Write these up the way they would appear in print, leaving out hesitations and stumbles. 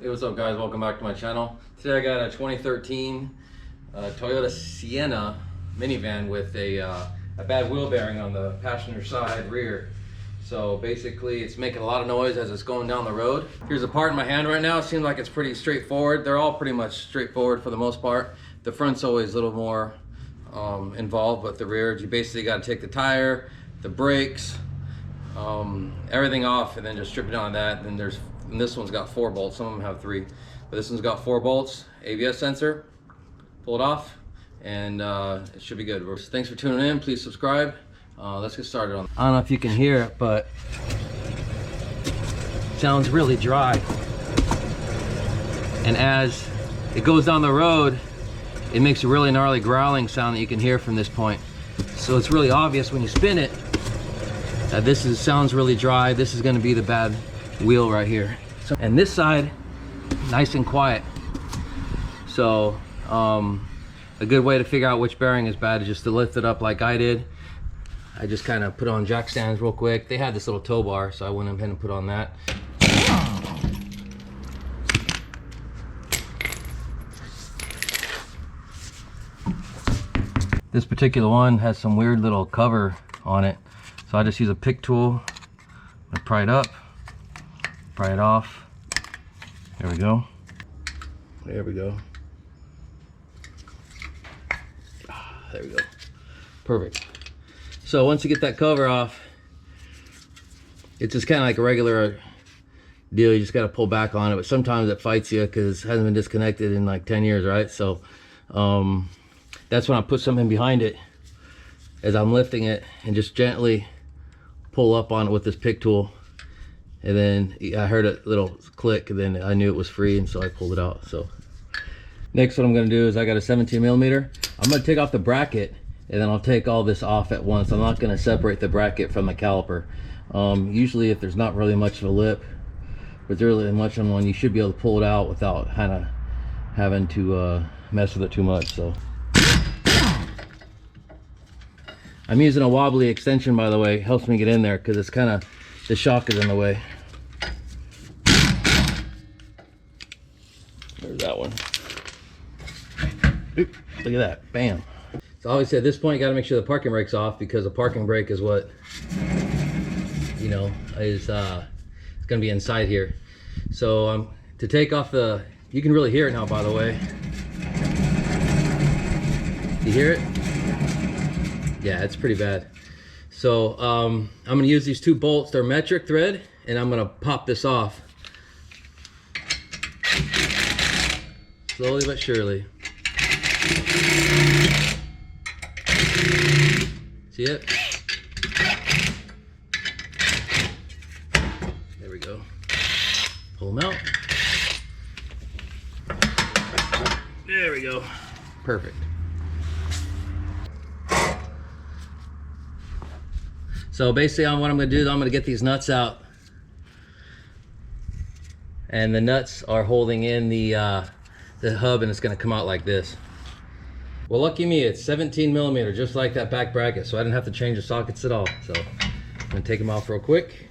Hey, what's up guys? Welcome back to my channel. Today I got a 2013 Toyota Sienna Minivan with a bad wheel bearing on the passenger side rear. So basically it's making a lot of noise as it's going down the road. Here's a part in my hand right now. It seems like it's pretty straightforward. They're all pretty much straightforward for the most part. The front's always a little more involved, but the rear, you basically got to take the tire, the brakes, everything off, and then just strip it on that. And this one's got 4 bolts. Some of them have 3, but this one's got 4 bolts. ABS sensor. Pull it off, and it should be good. Thanks for tuning in. Please subscribe. Let's get started on. I don't know if you can hear it, but it sounds really dry. And as it goes down the road, it makes a really gnarly growling sound that you can hear from this point. So it's really obvious when you spin it that sounds really dry. This is going to be the bad wheel right here. And this side, nice and quiet. So a good way to figure out which bearing is bad is just to lift it up like I did. I just kind of put on jack stands real quick. They had this little tow bar, so I went ahead and put on that. This particular one has some weird little cover on it, so I just use a pick tool to pry it up, pry it off. There we go. There we go. There we go. Perfect. So once you get that cover off, it's just kind of like a regular deal. You just got to pull back on it, but sometimes it fights you because it hasn't been disconnected in like 10 years, right? So that's when I put something behind it as I'm lifting it and just gently pull up on it with this pick tool. And then I heard a little click, and then I knew it was free, and so I pulled it out. So next, what I'm going to do is I got a 17mm. I'm going to take off the bracket, and then I'll take all this off at once. I'm not going to separate the bracket from the caliper. Usually if there's not really much of a lip, but there's really much on one, you should be able to pull it out without kind of having to mess with it too much. So I'm using a wobbly extension, by the way. It helps me get in there because it's kind of, the shock is in the way. There's that one. Oop, look at that, bam. So obviously at this point you got to make sure the parking brake's off, because the parking brake is what, you know, is it's gonna be inside here. So to take off the, you can really hear it now, by the way. You hear it? Yeah, it's pretty bad. So I'm gonna use these 2 bolts. They're metric thread, and I'm gonna pop this off slowly but surely. See it? There we go. Pull them out. There we go. Perfect. So basically what I'm going to do is I'm going to get these nuts out. And the nuts are holding in the hub, and it's going to come out like this. Well, lucky me, it's 17mm, just like that back bracket, so I didn't have to change the sockets at all. So I'm going to take them off real quick.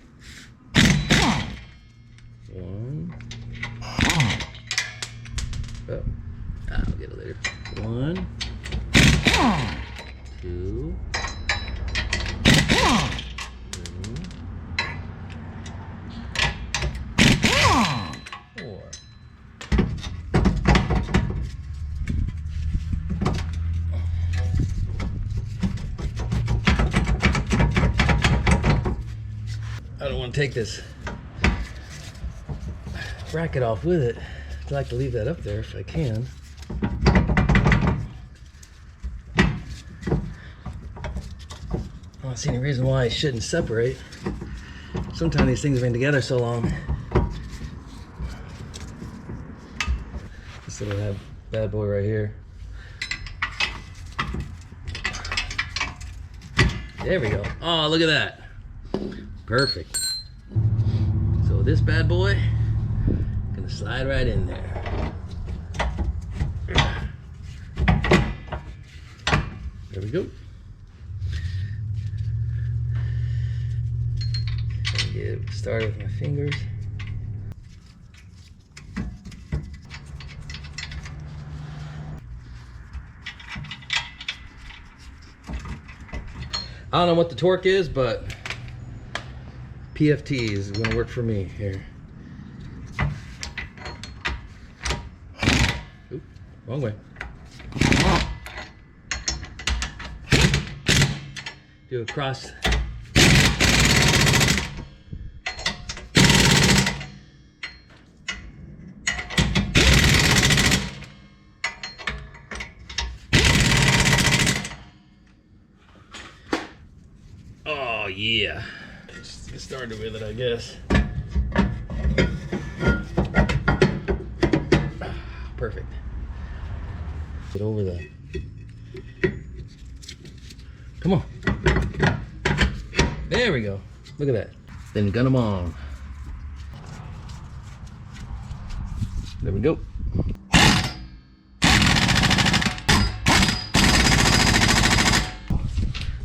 1. Oh, I'll get it later. 1, 2, 4. I don't want to take this bracket off with it. I'd like to leave that up there if I can. I don't see any reason why it shouldn't separate. Sometimes these things have been together so long. This little bad boy right here. There we go. Oh, look at that. Perfect. So this bad boy gonna slide right in there. There we go. Get started with my fingers. I don't know what the torque is, but PFT is gonna work for me here. Oop, wrong way. Do a cross. Oh yeah. Let's get started with it, I guess. Perfect. Get over that. Come on. There we go. Look at that. Then gun them on. There we go.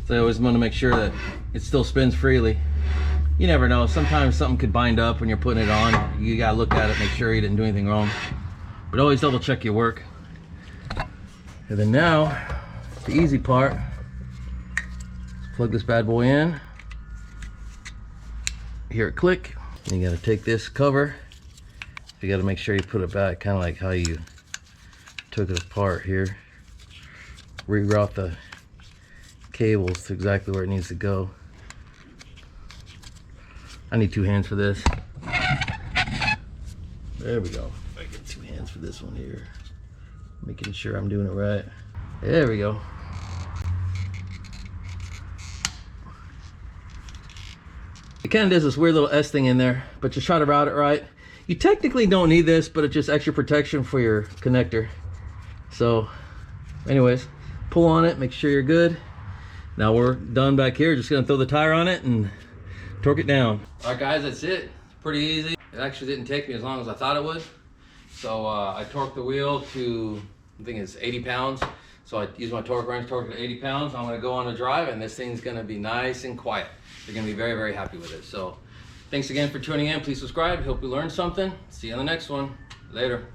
So I always want to make sure that it still spins freely. You never know. Sometimes something could bind up when you're putting it on. You gotta look at it, make sure you didn't do anything wrong. But always double check your work. And then now, the easy part. Let's plug this bad boy in. Hear it click. And you gotta take this cover. You gotta make sure you put it back, kind of like how you took it apart here. Reroute the cables to exactly where it needs to go. I need 2 hands for this. There we go. I get 2 hands for this one here. Making sure I'm doing it right. There we go. It kind of does this weird little S thing in there, but just try to route it right. You technically don't need this, but it's just extra protection for your connector. So anyways, pull on it, make sure you're good. Now we're done back here. Just gonna throw the tire on it and torque it down. All right guys, that's it. It's pretty easy. It actually didn't take me as long as I thought it would. So I torqued the wheel to, I think it's 80 pounds. So I used my torque wrench, torqued it to 80 pounds. I'm gonna go on a drive and this thing's gonna be nice and quiet. You're gonna be very, very happy with it. So thanks again for tuning in. Please subscribe. Hope you learned something. See you on the next one. Later.